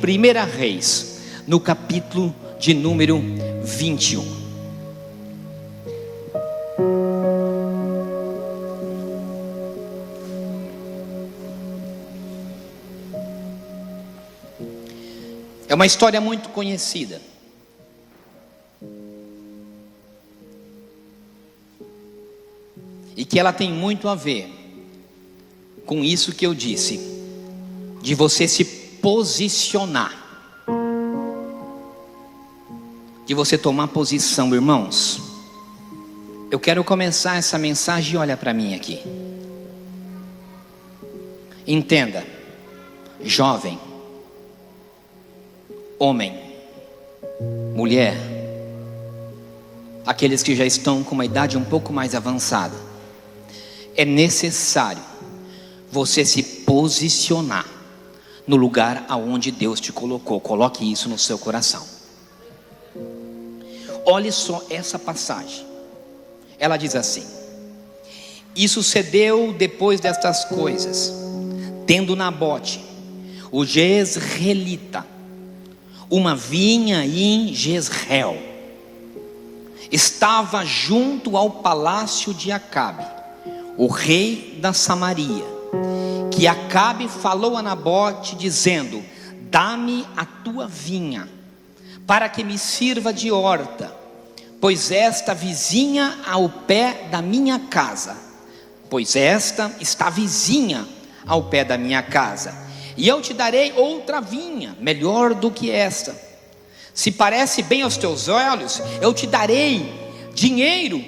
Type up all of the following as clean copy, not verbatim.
Primeira Reis, no capítulo de número 21. É uma história muito conhecida. E que ela tem muito a ver com isso que eu disse, de você se posicionar, de você tomar posição, irmãos. Eu quero começar essa mensagem, olha para mim aqui. Entenda, jovem, homem, mulher, aqueles que já estão com uma idade um pouco mais avançada, é necessário você se posicionar no lugar aonde Deus te colocou. Coloque isso no seu coração. Olhe só essa passagem. Ela diz assim: e sucedeu depois destas coisas, tendo Nabote, o jezreelita, uma vinha em Jezreel, estava junto ao palácio de Acabe, o rei da Samaria, que Acabe falou a Nabote dizendo: dá-me a tua vinha, para que me sirva de horta, pois esta vizinha ao pé da minha casa, e eu te darei outra vinha, melhor do que esta. Se parece bem aos teus olhos, eu te darei dinheiro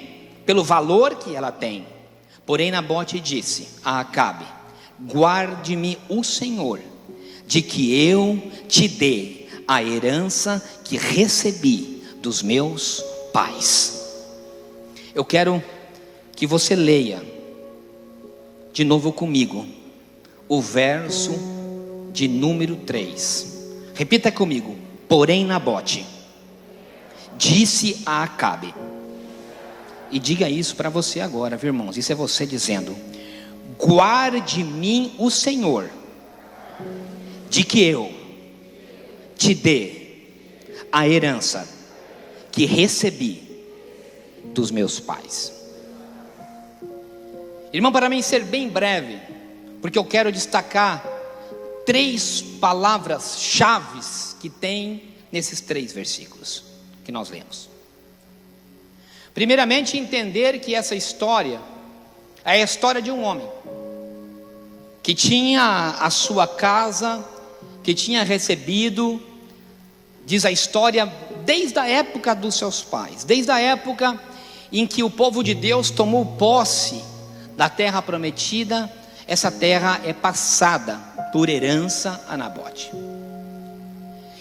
pelo valor que ela tem. Porém Nabote disse a Acabe: guarde-me o Senhor, de que eu te dê a herança que recebi dos meus pais. Eu quero que você leia de novo comigo o verso de número 3. Repita comigo: porém Nabote disse a Acabe. E diga isso para você agora, viu, irmãos? Isso é você dizendo: guarde-me o Senhor, de que eu te dê a herança que recebi dos meus pais. Irmão, para mim ser bem breve, porque eu quero destacar 3 palavras-chave que tem nesses 3 versículos que nós lemos. Primeiramente, entender que essa história é a história de um homem que tinha a sua casa, que tinha recebido, diz a história, desde a época dos seus pais, desde a época em que o povo de Deus tomou posse da terra prometida. Essa terra é passada por herança a Nabote.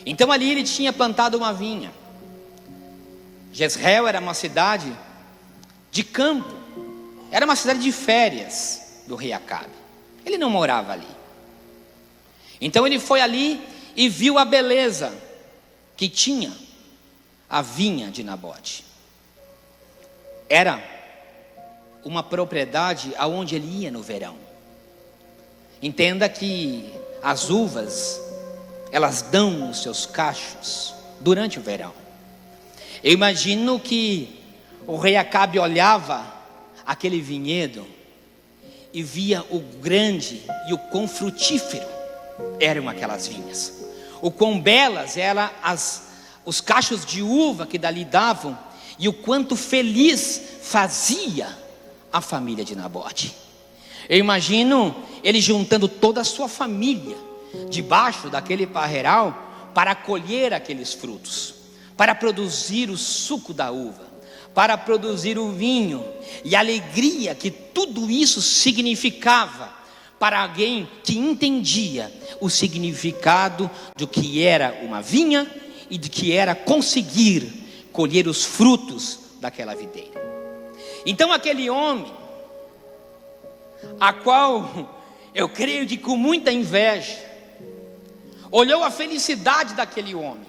Então ali ele tinha plantado uma vinha. Jezreel era uma cidade de campo, era uma cidade de férias do rei Acabe. Ele não morava ali. Então ele foi ali e viu a beleza que tinha a vinha de Nabote. Era uma propriedade aonde ele ia no verão. Entenda que as uvas, elas dão os seus cachos durante o verão. Eu imagino que o rei Acabe olhava aquele vinhedo e via o grande e o quão frutífero eram aquelas vinhas, o quão belas eram os cachos de uva que dali davam, e o quanto feliz fazia a família de Nabote. Eu imagino ele juntando toda a sua família debaixo daquele parreiral para colher aqueles frutos, para produzir o suco da uva, para produzir o vinho, e a alegria que tudo isso significava para alguém que entendia o significado do que era uma vinha e de que era conseguir colher os frutos daquela videira. Então aquele homem, a qual eu creio que com muita inveja, olhou a felicidade daquele homem,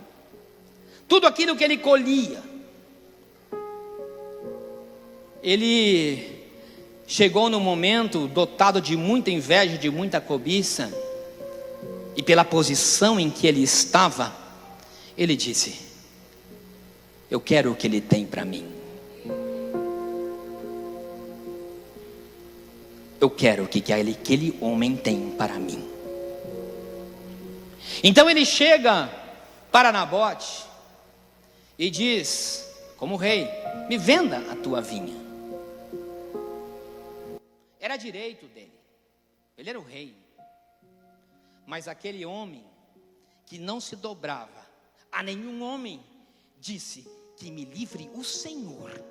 tudo aquilo que ele colhia. Ele chegou no momento dotado de muita inveja, de muita cobiça, e pela posição em que ele estava, ele disse: eu quero o que ele tem para mim. Eu quero o que aquele homem tem para mim. Então ele chega para Nabote e diz, como rei: me venda a tua vinha. Era direito dele, ele era o rei. Mas aquele homem que não se dobrava a nenhum homem, disse: que me livre o Senhor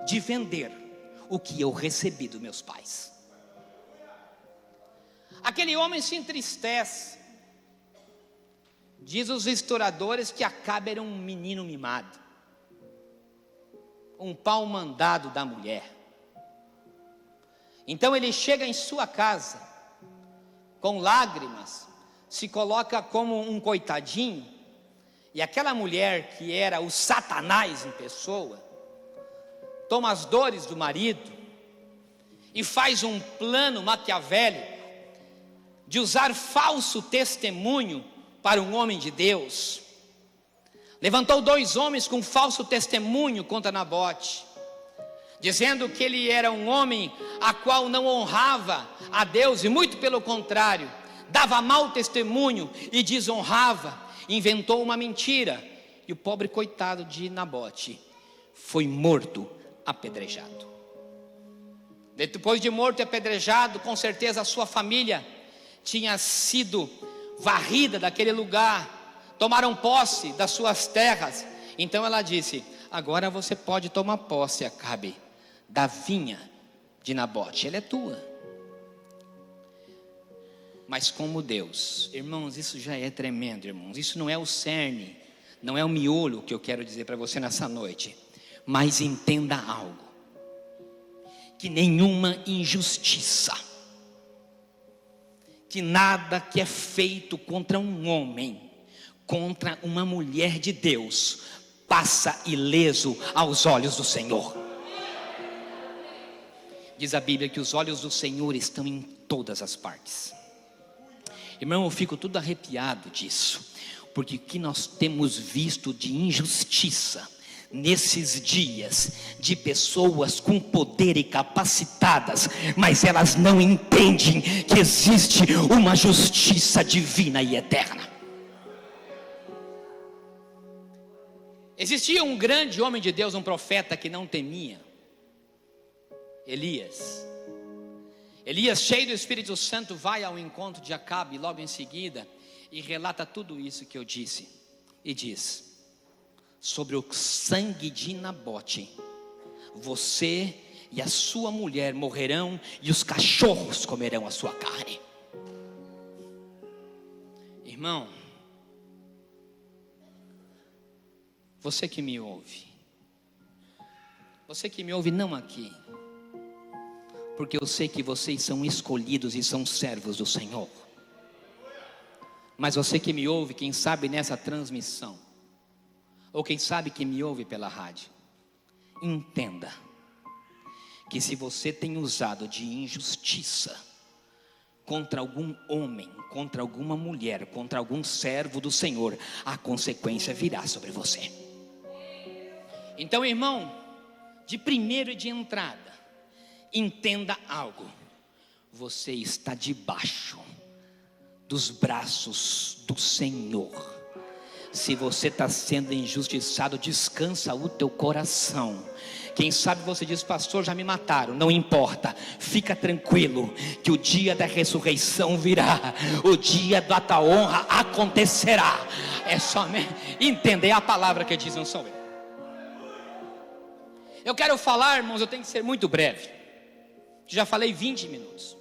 de vender o que eu recebi dos meus pais. Aquele homem se entristece. Diz os historiadores que Acabe era um menino mimado, um pau mandado da mulher. Então ele chega em sua casa, com lágrimas, se coloca como um coitadinho, e aquela mulher que era o Satanás em pessoa, toma as dores do marido e faz um plano maquiavélico de usar falso testemunho para um homem de Deus. Levantou 2 homens com falso testemunho contra Nabote, dizendo que ele era um homem a qual não honrava a Deus, e muito pelo contrário, dava mau testemunho e desonrava. Inventou uma mentira, e o pobre coitado de Nabote foi morto, apedrejado. Depois de morto e apedrejado, com certeza a sua família tinha sido varrida daquele lugar, tomaram posse das suas terras. Então ela disse: agora você pode tomar posse, Acabe, da vinha de Nabote, ela é tua. Mas como Deus, irmãos, isso já é tremendo, irmãos. Isso não é o cerne, não é o miolo que eu quero dizer para você nessa noite. Mas entenda algo: que nenhuma injustiça, que nada que é feito contra um homem, contra uma mulher de Deus, passa ileso aos olhos do Senhor. Diz a Bíblia que os olhos do Senhor estão em todas as partes. Irmão, eu fico tudo arrepiado disso, porque o que nós temos visto de injustiça nesses dias, de pessoas com poder e capacitadas, mas elas não entendem que existe uma justiça divina e eterna. Existia um grande homem de Deus, um profeta que não temia, Elias. Elias, cheio do Espírito Santo, vai ao encontro de Acabe logo em seguida e relata tudo isso que eu disse, e diz: sobre o sangue de Nabote, você e a sua mulher morrerão, e os cachorros comerão a sua carne. Irmão, você que me ouve, não aqui, porque eu sei que vocês são escolhidos e são servos do Senhor, mas você que me ouve, quem sabe nessa transmissão, ou quem sabe que me ouve pela rádio, entenda que se você tem usado de injustiça contra algum homem, contra alguma mulher, contra algum servo do Senhor, a consequência virá sobre você. Então, irmão, de primeiro e de entrada, entenda algo: você está debaixo dos braços do Senhor. Se você está sendo injustiçado, descansa o teu coração. Quem sabe você diz: pastor, já me mataram. Não importa, fica tranquilo, que o dia da ressurreição virá, o dia da tua honra acontecerá. É somente entender a palavra que diz, não sou eu. Eu quero falar, irmãos, eu tenho que ser muito breve, já falei 20 minutos.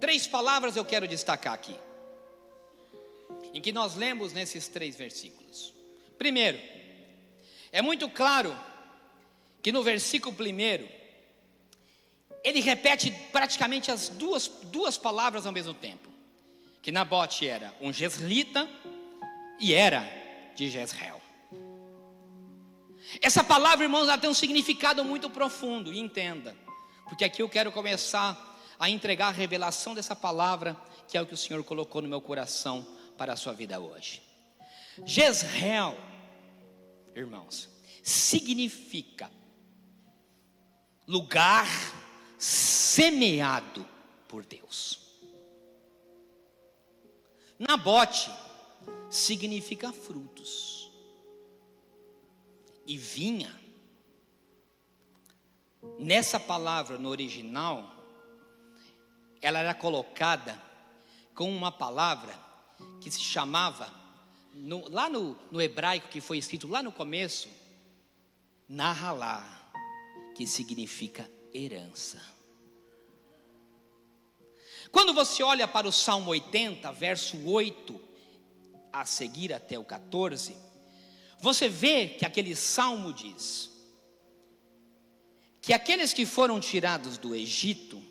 Três palavras eu quero destacar aqui, em que nós lemos nesses 3 versículos. Primeiro, é muito claro que no versículo 1, ele repete praticamente as duas palavras ao mesmo tempo, que Nabote era um jezreelita e era de Jezreel. Essa palavra, irmãos, ela tem um significado muito profundo, e entenda, porque aqui eu quero começar a entregar a revelação dessa palavra, que é o que o Senhor colocou no meu coração para a sua vida hoje. Jezreel, irmãos, significa lugar semeado por Deus. Nabote significa frutos, e vinha, nessa palavra no original, ela era colocada com uma palavra que se chamava, lá no hebraico que foi escrito lá no começo, Nahalá, que significa herança. Quando você olha para o Salmo 80, verso 8, a seguir até o 14, você vê que aquele salmo diz que aqueles que foram tirados do Egito,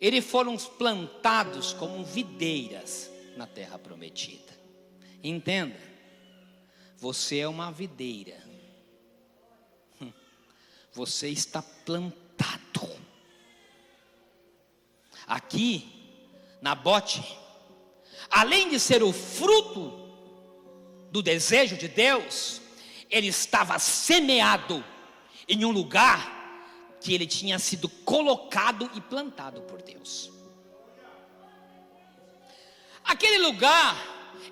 eles foram plantados como videiras na terra prometida. Entenda, você é uma videira, você está plantado. Aqui, Nabote, além de ser o fruto do desejo de Deus, ele estava semeado em um lugar que ele tinha sido colocado e plantado por Deus. Aquele lugar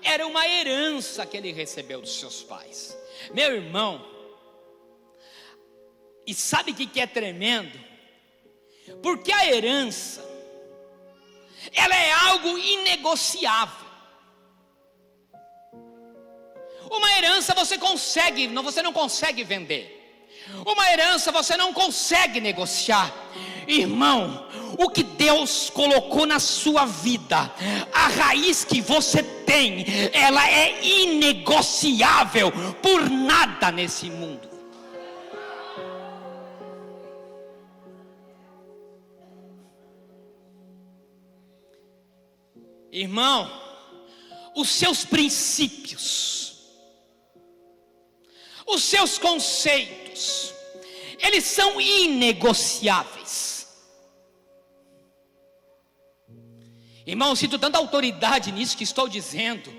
era uma herança que ele recebeu dos seus pais. Meu irmão, e sabe o que é tremendo? Porque a herança, ela é algo inegociável. Uma herança você não consegue vender. Uma herança você não consegue negociar. Irmão, o que Deus colocou na sua vida, a raiz que você tem, ela é inegociável por nada nesse mundo. Irmão, os seus princípios, os seus conceitos, eles são inegociáveis. Irmão, eu sinto tanta autoridade nisso que estou dizendo.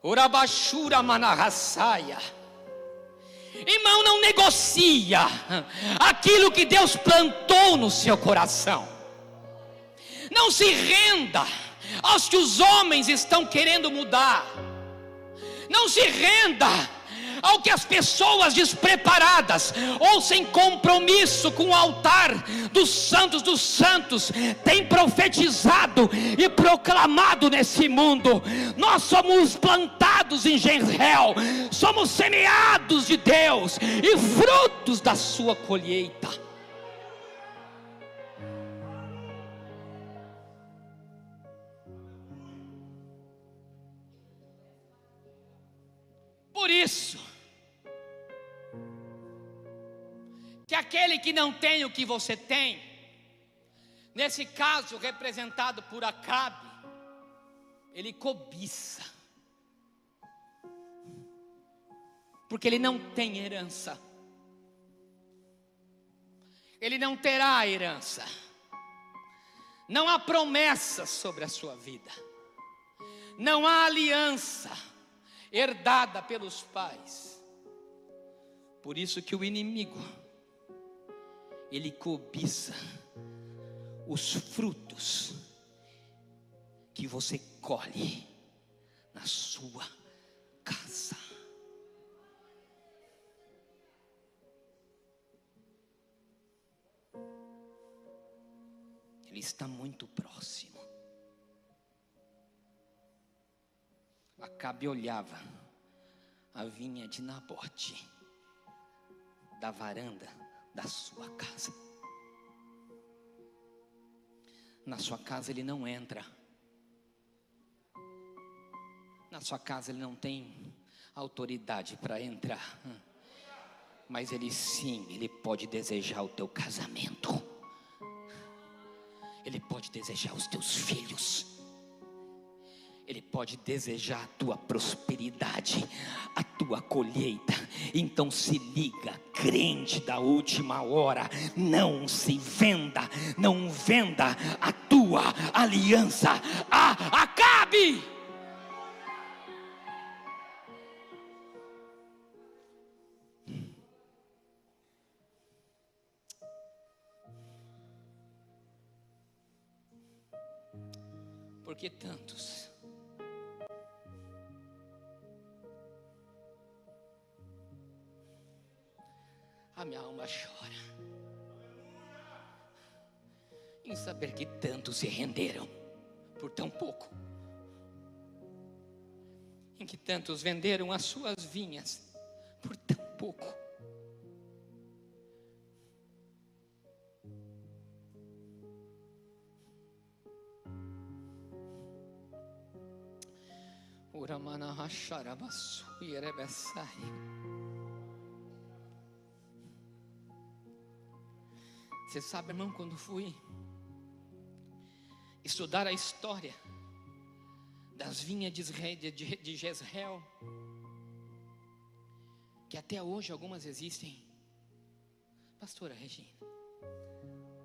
Urabashura manarrasaia. Irmão, não negocia aquilo que Deus plantou no seu coração. Não se renda aos que os homens estão querendo mudar. Não se renda ao que as pessoas despreparadas ou sem compromisso com o altar dos santos têm profetizado e proclamado nesse mundo. Nós somos plantados em Jezreel, somos semeados de Deus e frutos da sua colheita. Por isso, que aquele que não tem o que você tem, nesse caso representado por Acabe, ele cobiça, porque ele não tem herança, ele não terá herança, não há promessa sobre a sua vida, não há aliança herdada pelos pais. Por isso que o inimigo, ele cobiça os frutos que você colhe na sua casa. Ele está muito próximo. Acabe olhava a vinha de Nabote da varanda da sua casa. Na sua casa ele não entra. Na sua casa ele não tem autoridade para entrar. Mas ele sim, ele pode desejar o teu casamento. Ele pode desejar os teus filhos. Ele pode desejar a tua prosperidade, a tua colheita. Então se liga, crente da última hora, não venda a tua aliança a Acabe. Porque tantos a minha alma chora em saber que tantos se renderam por tão pouco, em que tantos venderam as suas vinhas por tão pouco. Você sabe, irmão, quando fui estudar a história das vinhas de Jezreel, que até hoje algumas existem, pastora Regina,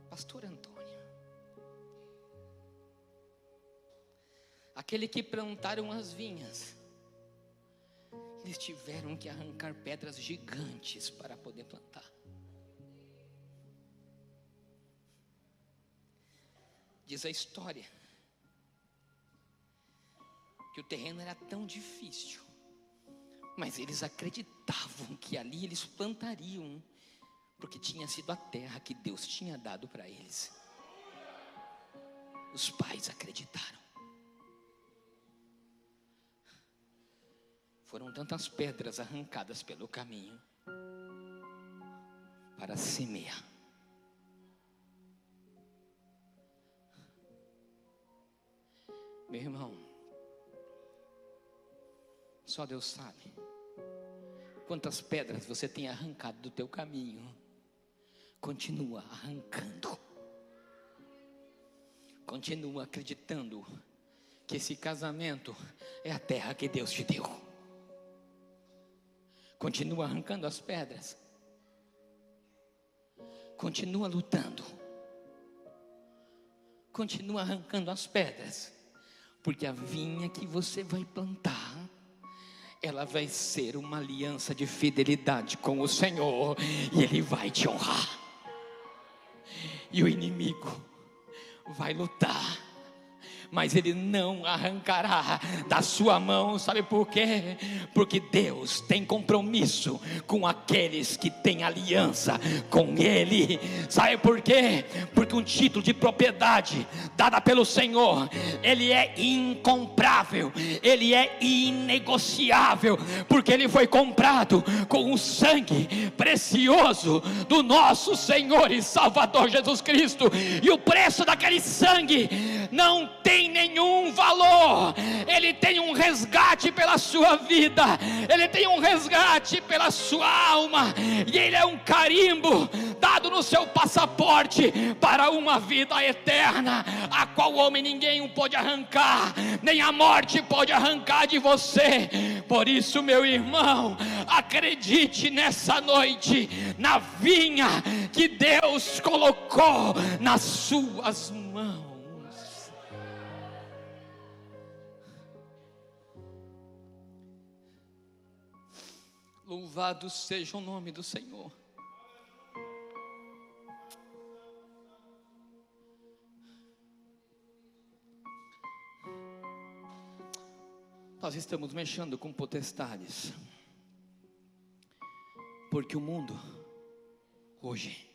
pastor Antônio, aquele que plantaram as vinhas, eles tiveram que arrancar pedras gigantes para poder plantar. Diz a história que o terreno era tão difícil, mas eles acreditavam que ali eles plantariam, porque tinha sido a terra que Deus tinha dado para eles. Os pais acreditaram. Foram tantas pedras arrancadas pelo caminho para semear. Meu irmão, só Deus sabe quantas pedras você tem arrancado do teu caminho. Continua arrancando. Continua acreditando que esse casamento é a terra que Deus te deu. Continua arrancando as pedras. Continua lutando. Continua arrancando as pedras. Porque a vinha que você vai plantar, ela vai ser uma aliança de fidelidade com o Senhor, e Ele vai te honrar. E o inimigo vai lutar, mas ele não arrancará da sua mão. Sabe por quê? Porque Deus tem compromisso com aqueles que têm aliança com Ele. Sabe por quê? Porque um título de propriedade dada pelo Senhor, ele é incomprável, ele é inegociável, porque ele foi comprado com o sangue precioso do nosso Senhor e Salvador Jesus Cristo. E o preço daquele sangue não tem nenhum valor. Ele tem um resgate pela sua vida, ele tem um resgate pela sua alma, e ele é um carimbo dado no seu passaporte para uma vida eterna, a qual homem ninguém pode arrancar, nem a morte pode arrancar de você. Por isso, meu irmão, acredite nessa noite na vinha que Deus colocou nas suas mãos. Louvado seja o nome do Senhor. Nós estamos mexendo com potestades, porque o mundo, hoje,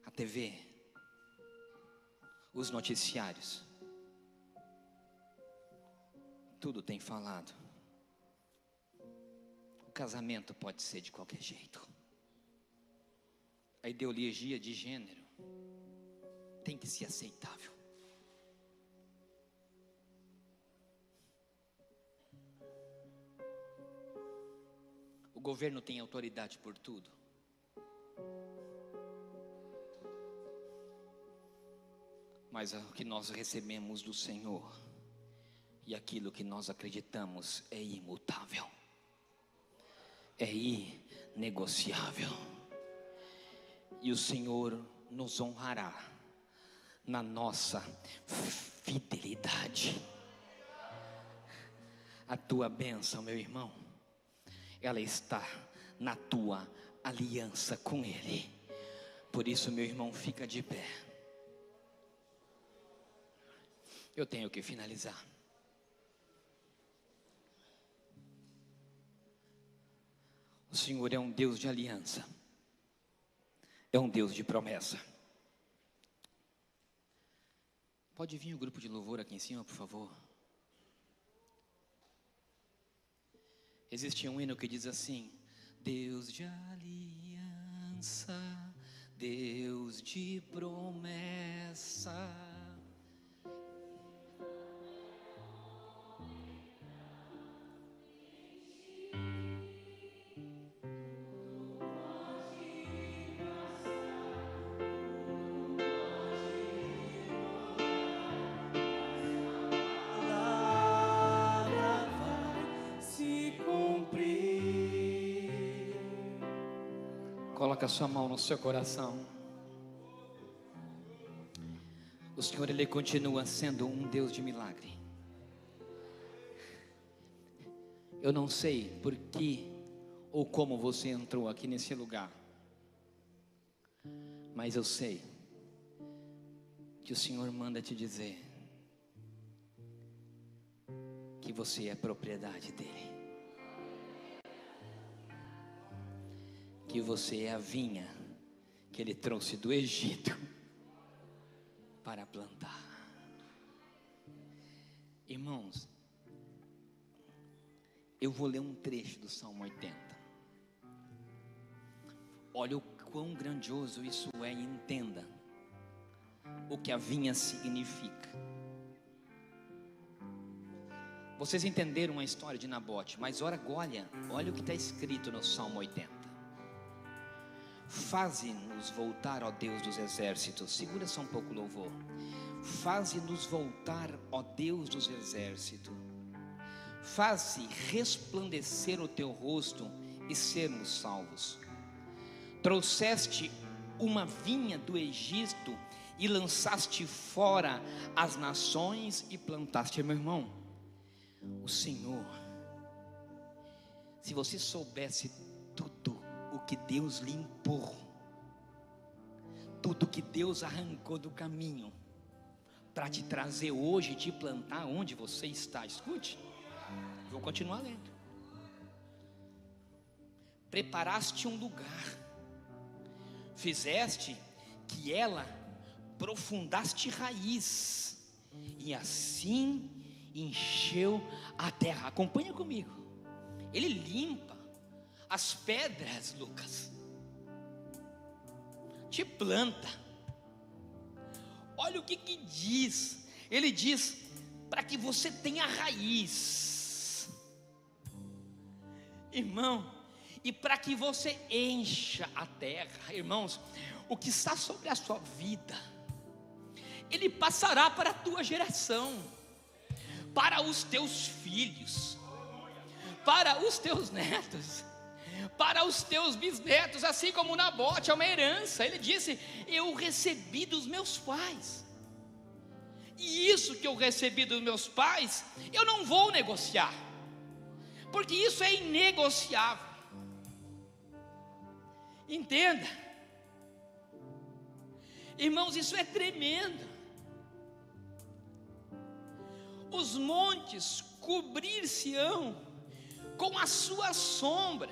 a TV, os noticiários, tudo tem falado. O casamento pode ser de qualquer jeito. A ideologia de gênero tem que ser aceitável. O governo tem autoridade por tudo. Mas o que nós recebemos do Senhor E aquilo que nós acreditamos é imutável, é inegociável. E o Senhor nos honrará na nossa fidelidade. A tua bênção, meu irmão, ela está na tua aliança com Ele. Por isso, meu irmão, fica de pé. Eu tenho que finalizar. O Senhor é um Deus de aliança, é um Deus de promessa. Pode vir o grupo de louvor aqui em cima, por favor. Existe um hino que diz assim: Deus de aliança, Deus de promessa. Coloca a sua mão no seu coração. O Senhor, Ele continua sendo um Deus de milagre. Eu não sei por que ou como você entrou aqui nesse lugar, mas eu sei que o Senhor manda te dizer que você é propriedade dEle, que você é a vinha que Ele trouxe do Egito para plantar. Irmãos, eu vou ler um trecho do Salmo 80. Olha o quão grandioso isso é, e entenda o que a vinha significa. Vocês entenderam a história de Nabote, mas olha o que está escrito no Salmo 80. Faze-nos voltar, ó Deus dos exércitos. Segura só um pouco o louvor. Faze-nos voltar, ó Deus dos exércitos. Faze resplandecer o teu rosto e sermos salvos. Trouxeste uma vinha do Egito e lançaste fora as nações e plantaste. Meu irmão, o Senhor, se você soubesse tudo o que Deus limpou, tudo que Deus arrancou do caminho para te trazer hoje e te plantar onde você está. Escute, vou continuar lendo. Preparaste um lugar, fizeste que ela profundaste raiz, e assim encheu a terra. Acompanha comigo. Ele limpa as pedras, Lucas, te planta. Olha o que diz. Ele diz para que você tenha raiz, irmão, e para que você encha a terra. Irmãos, o que está sobre a sua vida, ele passará para a tua geração, para os teus filhos, para os teus netos, para os teus bisnetos. Assim como Nabote é uma herança. Ele disse: eu recebi dos meus pais, e isso que eu recebi dos meus pais, eu não vou negociar, porque isso é inegociável. Entenda, irmãos, isso é tremendo. Os montes cobrir-se-ão com a sua sombra,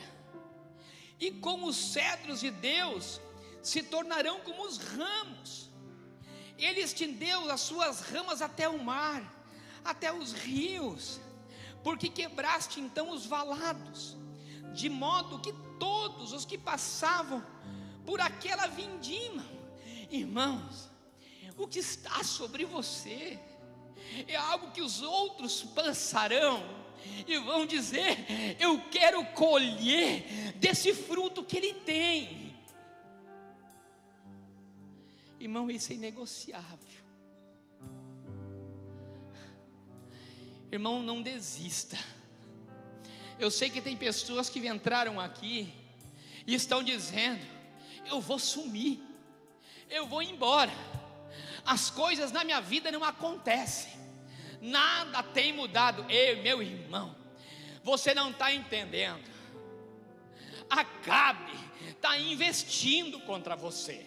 e com os cedros de Deus se tornarão como os ramos. Ele estendeu as suas ramas até o mar, até os rios, porque quebraste então os valados, de modo que todos os que passavam por aquela vindima. Irmãos, o que está sobre você é algo que os outros passarão e vão dizer: eu quero colher desse fruto que ele tem. Irmão, isso é inegociável. Irmão, não desista. Eu sei que tem pessoas que entraram aqui e estão dizendo: eu vou sumir, eu vou embora, as coisas na minha vida não acontecem, nada tem mudado. Ei, meu irmão, você não está entendendo. Acabe está investindo contra você.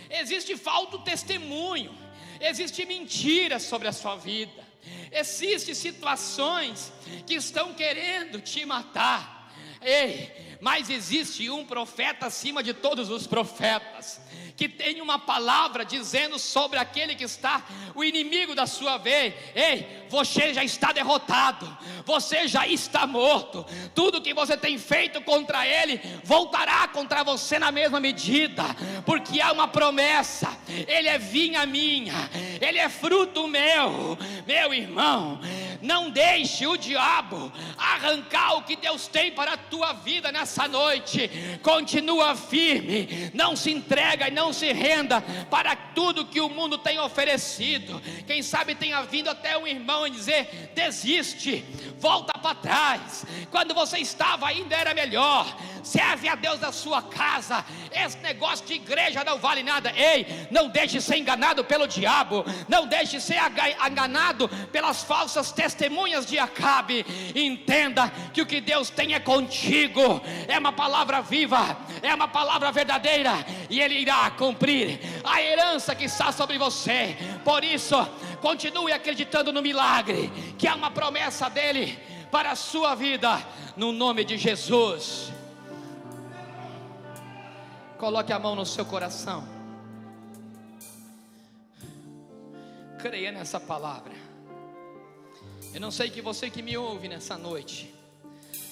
Existe falso testemunho, existe mentira sobre a sua vida, existem situações que estão querendo te matar. Ei, mas existe um profeta acima de todos os profetas, que tem uma palavra dizendo sobre aquele que está o inimigo da sua vez: ei, você já está derrotado, você já está morto, tudo que você tem feito contra ele voltará contra você na mesma medida, porque há uma promessa: ele é vinha minha, ele é fruto meu. Meu irmão, não deixe o diabo arrancar o que Deus tem para a tua vida nessa noite. Continua firme, não se entrega e não se renda para tudo que o mundo tem oferecido. Quem sabe tenha vindo até um irmão e dizer: desiste, volta para trás, quando você estava ainda era melhor, serve a Deus da sua casa, esse negócio de igreja não vale nada. Ei, não deixe ser enganado pelo diabo, não deixe ser enganado pelas falsas testemunhas de Acabe. Entenda que o que Deus tem é contigo, é uma palavra viva, é uma palavra verdadeira, e Ele irá cumprir a herança que está sobre você. Por isso, continue acreditando no milagre, que é uma promessa dEle para a sua vida, no nome de Jesus. Coloque a mão no seu coração, creia nessa palavra. Eu não sei que você que me ouve nessa noite,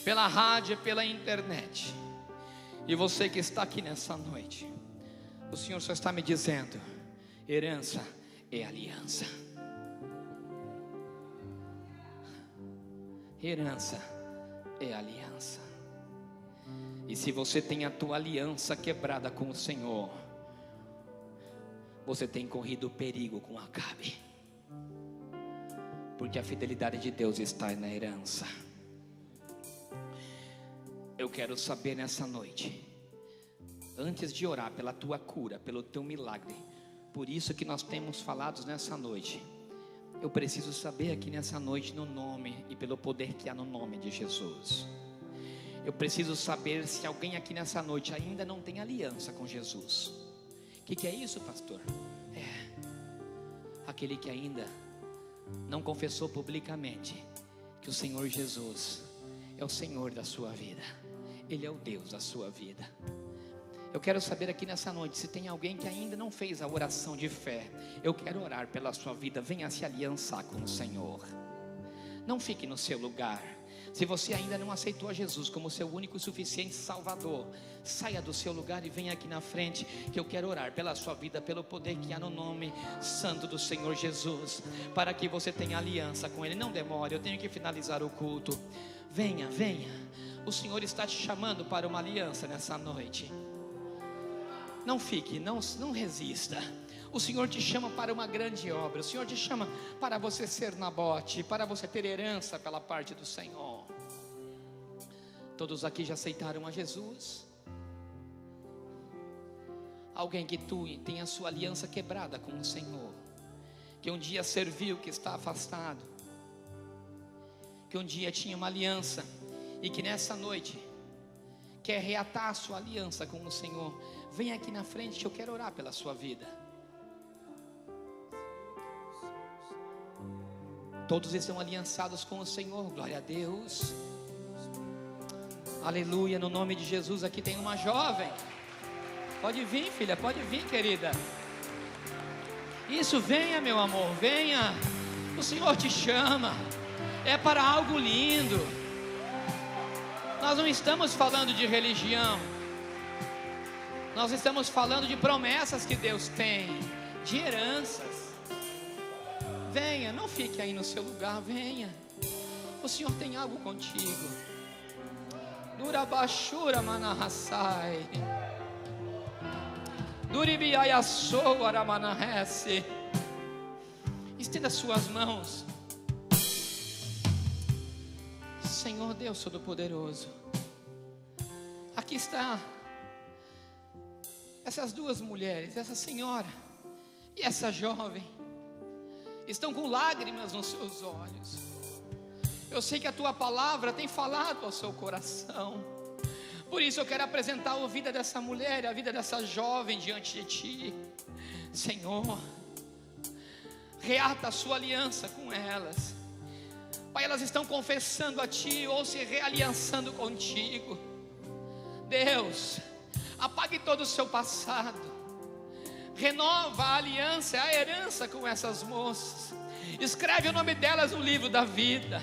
pela rádio, pela internet, e você que está aqui nessa noite, o Senhor só está me dizendo: herança é aliança. Herança é aliança. E se você tem a tua aliança quebrada com o Senhor, você tem corrido perigo com Acabe, porque a fidelidade de Deus está na herança. Eu quero saber nessa noite, antes de orar pela tua cura, pelo teu milagre, por isso que nós temos falado nessa noite, eu preciso saber aqui nessa noite, no nome e pelo poder que há no nome de Jesus, eu preciso saber se alguém aqui nessa noite ainda não tem aliança com Jesus. O que é isso, pastor? É aquele que ainda não confessou publicamente que o Senhor Jesus é o Senhor da sua vida, Ele é o Deus da sua vida. Eu quero saber aqui nessa noite, se tem alguém que ainda não fez a oração de fé. Eu quero orar pela sua vida. Venha se aliançar com o Senhor. Não fique no seu lugar. Se você ainda não aceitou a Jesus como seu único e suficiente Salvador, saia do seu lugar e venha aqui na frente, que eu quero orar pela sua vida, pelo poder que há no nome santo do Senhor Jesus, para que você tenha aliança com Ele. Não demore, eu tenho que finalizar o culto. Venha, venha. O Senhor está te chamando para uma aliança nessa noite. Não fique, não resista. O Senhor te chama para uma grande obra. O Senhor te chama para você ser Nabote, para você ter herança pela parte do Senhor. Todos aqui já aceitaram a Jesus? Alguém que tem a sua aliança quebrada com o Senhor, que um dia serviu, que está afastado, que um dia tinha uma aliança e que nessa noite quer reatar a sua aliança com o Senhor, vem aqui na frente que eu quero orar pela sua vida. Todos estão aliançados com o Senhor, glória a Deus, aleluia, no nome de Jesus. Aqui tem uma jovem, pode vir, filha, pode vir, querida. Isso, venha, meu amor, venha. O Senhor te chama, é para algo lindo. Nós não estamos falando de religião, nós estamos falando de promessas que Deus tem, de heranças. Venha, não fique aí no seu lugar, venha. O Senhor tem algo contigo. Durabashura manahasai, Duribiayassou aramanahese. Estenda suas mãos. Senhor Deus Todo-Poderoso, aqui está essas duas mulheres, essa senhora e essa jovem, estão com lágrimas nos seus olhos. Eu sei que a tua palavra tem falado ao seu coração. Por isso eu quero apresentar a vida dessa mulher, a vida dessa jovem diante de ti. Senhor, reata a sua aliança com elas. Pai, elas estão confessando a ti ou se realiançando contigo. Deus, apague todo o seu passado, renova a aliança, a herança com essas moças. Escreve o nome delas no livro da vida.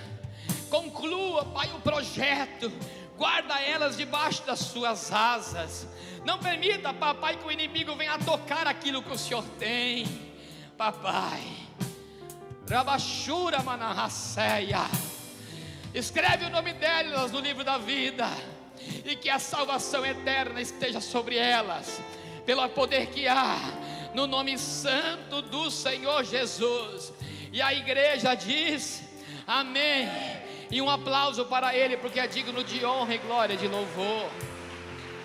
Conclua, Pai, o projeto. Guarda elas debaixo das suas asas. Não permita, papai, que o inimigo venha tocar aquilo que o Senhor tem. Papai, Rabashura Manahasseia, escreve o nome delas no livro da vida, e que a salvação eterna esteja sobre elas, pelo poder que há no nome santo do Senhor Jesus. E a igreja diz amém. E um aplauso para ele, porque é digno de honra e glória, de louvor.